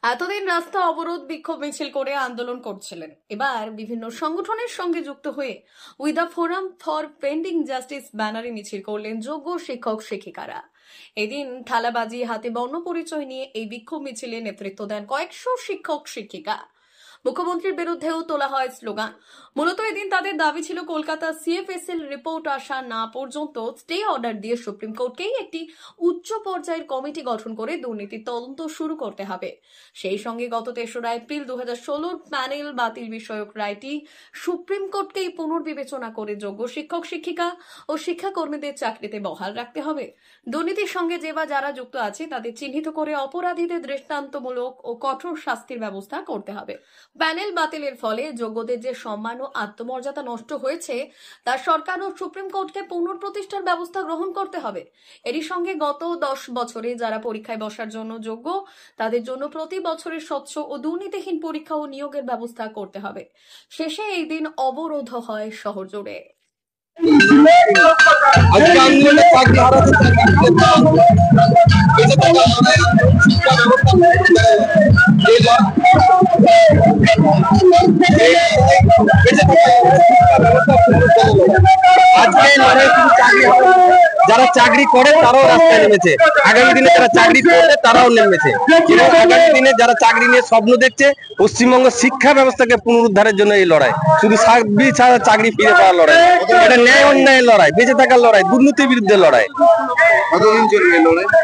এতদিন রাস্তা অবরোধ বিক্ষোভ মিছিল করে আন্দোলন করছিলেন। এবার বিভিন্ন সংগঠনের সঙ্গে যুক্ত হয়ে with the forum for pending justice ব্যানারে মিছিল করলেন যোগ্য শিক্ষক শিক্ষিকারা। এদিন থালাবাজি হাতে বর্ণ পরিচয় নিয়ে এই বিক্ষোভ মিছিলে নেতৃত্ব দেন কয়েকশো শিক্ষক শিক্ষিকা। মুখ্যমন্ত্রীর বিরুদ্ধেও তোলা হয় স্লোগান। মূলত এদিন তাদের দাবি ছিল কলকাতা সিএফএসএল রিপোর্ট আসা না পর্যন্ত স্টে অর্ডার দিয়ে সুপ্রিম কোর্টকেই একটি উচ্চ পর্যায়ের কমিটি গঠন করে দুর্নীতির তদন্ত শুরু করতে হবে। সেই সঙ্গে গত ৩রা এপ্রিল ২০১৬ প্যানেল বাতিল বিষয়ক রায়টি সুপ্রিম কোর্টকেই পুনর্বিবেচনা করে যোগ্য শিক্ষক শিক্ষিকা ও শিক্ষাকর্মীদের চাকরিতে বহাল রাখতে হবে। দুর্নীতির সঙ্গে যে বা যারা যুক্ত আছে তাদের চিহ্নিত করে অপরাধীদের দৃষ্টান্তমূলক ও কঠোর শাস্তির ব্যবস্থা করতে হবে। প্যানেল বাতিলের ফলে যোগ্যদের যে সম্মান ও আত্মমর্যাদা নষ্ট হয়েছে তা সরকার ও সুপ্রিম কোর্টকে পুনঃপ্রতিষ্ঠার ব্যবস্থা গ্রহণ করতে হবে। এরই সঙ্গে গত ১০ বছরে যারা পরীক্ষায় বসার জন্য যোগ্য তাদের জন্য প্রতি বছরের স্বচ্ছ ও দুর্নীতিহীন পরীক্ষা ও নিয়োগের ব্যবস্থা করতে হবে। শেষে এই দিন অবরোধ হয় শহর জুড়ে। যারা চাকরি করে তারাও রাস্তায় নেমেছে, আগামী দিনে যারা চাকরি করবে তারাও নেমেছে এবং আগামী দিনে যারা চাকরি নিয়ে স্বপ্ন দেখছে পশ্চিমবঙ্গ শিক্ষা ব্যবস্থাকে পুনরুদ্ধারের জন্য এই লড়াই, শুধু চাকরি ফিরে পাওয়ার লড়াই, এটা ন্যায় অন্যায়ের লড়াই, বেঁচে থাকার লড়াই, দুর্নীতির বিরুদ্ধে লড়াই।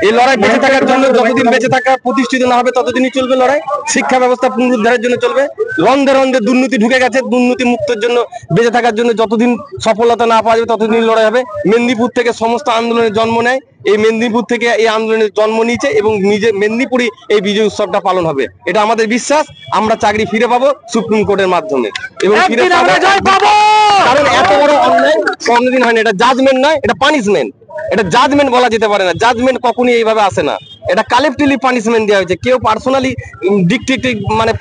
এই লড়াই বেঁচে থাকার জন্য যতদিন বেঁচে থাকা প্রতিষ্ঠিত না হবে ততদিনই চলবে লড়াই। শিক্ষা ব্যবস্থা পুনরুদ্ধারের জন্য চলবে। রন্ধে রন্ধে দুর্নীতি ঢুকে গেছে, দুর্নীতি মুক্তের জন্য বেঁচে থাকার জন্য যতদিন সফলতা না পাওয়া যাবে ততদিন লড়াই হবে। মেদিনীপুর থেকে সমস্ত আন্দোলনের জন্ম নেয়, এই মেদিনীপুর থেকে এই আন্দোলনের জন্ম নিয়েছে এবং নিজে মেদিনীপুরই এই বিজয় উৎসবটা পালন হবে। এটা আমাদের বিশ্বাস, আমরা চাকরি ফিরে পাবো সুপ্রিম কোর্টের মাধ্যমে এবং ফিরে পাবো। কারণ এত বড় অন্যায় কোনদিন হয়নি, এটা জাজমেন্ট নয়, এটা পানিশমেন্ট। এটা জাজমেন্ট বলা যেতে পারে না, জাজমেন্ট কখনই এইভাবে আসে না, এটা কালেক্টিভলি পানিশমেন্ট দেওয়া হয়েছে। কেউ পার্সোনালি মানে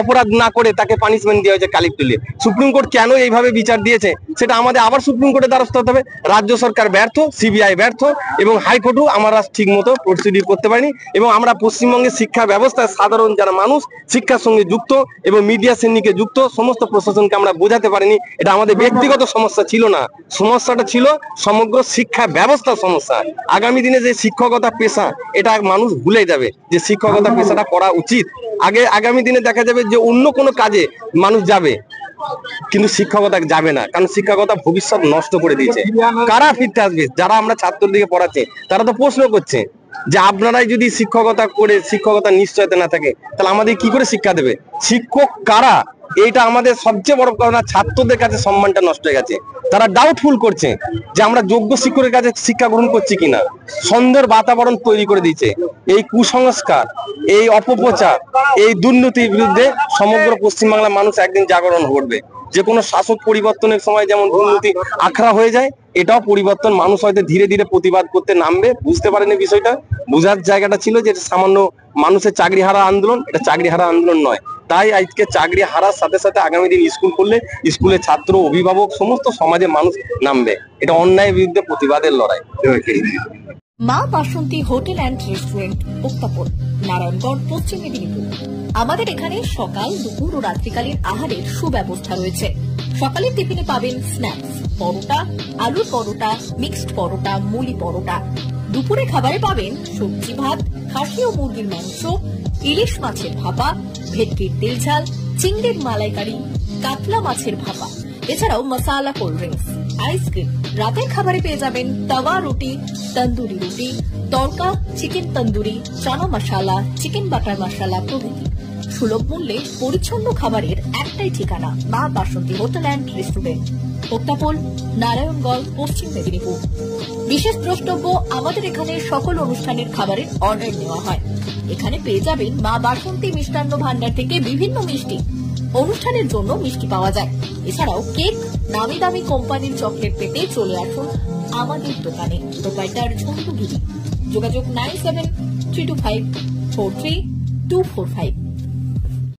অপরাধ না করে তাকে পানিশমেন্ট দেওয়া হয়েছে কালেক্টিভলি। সুপ্রিম কোর্ট কেন এইভাবে বিচার দিয়েছে সেটা আমাদের আবার সুপ্রিম কোর্টের দ্বারস্থ হতে হবে। রাজ্য সরকার ব্যর্থ, সিবিআই ব্যর্থ এবং হাইকোর্টও আমরা ঠিক মতো প্রসিডিউর করতে পারিনি এবং আমরা পশ্চিমবঙ্গের শিক্ষা ব্যবস্থায় সাধারণ যারা মানুষ শিক্ষার সঙ্গে যুক্ত এবং মিডিয়া শ্রেণীকে যুক্ত সমস্ত প্রশাসনকে আমরা বোঝাতে পারিনি। এটা আমাদের ব্যক্তিগত সমস্যা ছিল না, সমস্যাটা ছিল সমগ্র শিক্ষা ব্যবস্থার সমস্যা। আগামী দিনে যে শিক্ষকতা পেশা এটা মানুষ ভুলে যাবে যে শিক্ষকতা পেশাটা করা উচিত। আগামী দিনে দেখা যাবে যে অন্য কোনো কাজে মানুষ যাবে কিন্তু শিক্ষকতা যাবে না, কারণ শিক্ষকতা ভবিষ্যৎ নষ্ট করে দিয়েছে। কারা ফিরতে আসবে? যারা আমরা ছাত্রদিকে পড়াচ্ছি তারা তো প্রশ্ন করছে যে আপনারাই যদি শিক্ষকতা করে শিক্ষকতা নিশ্চয়তা না থাকে তাহলে আমাদের কি করে শিক্ষা দেবে? শিক্ষক কারা এইটা আমাদের সবচেয়ে বড় কথা। ছাত্রদের কাছে সম্মানটা নষ্ট হয়ে গেছে, তারা ডাউটফুল করছে যে আমরা যোগ্য শিক্ষকের কাছে শিক্ষা গ্রহণ করছি কিনা। সন্দেহের বাতাবরণ তৈরি করে দিয়েছে। এই কুসংস্কার, এই অপপ্রচার, এই দুর্নীতির বিরুদ্ধে সমগ্র পশ্চিমবাংলার মানুষ একদিন জাগরণ ঘটবে। যে কোনো শাসক পরিবর্তনের সময় যেমন দুর্নীতি আখড়া হয়ে যায়, এটাও পরিবর্তন। মানুষ হয়তো ধীরে ধীরে প্রতিবাদ করতে নামবে, বুঝতে পারেনি বিষয়টা। বোঝার জায়গাটা ছিল যে সামান্য মানুষের চাকরি হারা আন্দোলন, এটা চাকরি হারা আন্দোলন নয়। তাই আজকে চাকরি হারার সাথে সাথে আগামী দিন স্কুল করলে স্কুলের ছাত্র, অভিভাবক, সমস্ত সমাজের মানুষ নামবে। এটা অন্যায়ের বিরুদ্ধে প্রতিবাদের লড়াই। মা বাসন্তী হোটেল অ্যান্ড রেস্টুরেন্ট, উত্তাপন, নারায়ণগড়, পশ্চিম মেদিনীপুর। আমাদের এখানে সকাল, দুপুর ও রাত্রিকালীন আহারের সুব্যবস্থা রয়েছে। সকালের টিফিনে পাবেন স্ন্যাক্স, পরোটা, আলুর পরোটা, মিক্সড পরোটা, মুলি পরোটা। দুপুরে খাবারে পাবেন সবজি ভাত, খাসি ও মুরগির মাংস, ইলিশ মাছের ভাপা, ভেটকির তেল ঝাল, চিংড়ির মালাইকারি, কাতলা মাছের ভাপা, এছাড়াও মশালা কোল্ড ড্রিঙ্কস, আইসক্রিম। রাতের খাবারে পেয়ে যাবেন তাওয়া রুটি, তন্দুরি রুটি, তড়কা, চিকেন তন্দুরি, চানা মশালা, চিকেন বাটার মশালা প্রভৃতি। সুলভ মূল্যে পরিচ্ছন্ন খাবারের একটাই ঠিকানা, মা বাসন্তী হোটেল অ্যান্ড রেস্টুরেন্ট, উত্তাপন, নারায়ণগড়, পশ্চিম মেদিনীপুর। বিশেষ দ্রষ্টব্য, আমাদের এখানে সকল অনুষ্ঠানের খাবারের অর্ডার নেওয়া হয়। এখানে পেয়ে যাবেন মা বাসন্তী মিষ্টান্ন ভান্ডার থেকে বিভিন্ন মিষ্টি। অনুষ্ঠানের জন্য মিষ্টি পাওয়া যায়। এছাড়াও কেক, নামি দামি কোম্পানির চকলেট পেতে চলে আসুন আমাদের দোকানে। প্রোপাইটার ঝন্টু গিরি। যোগাযোগ 9732543245।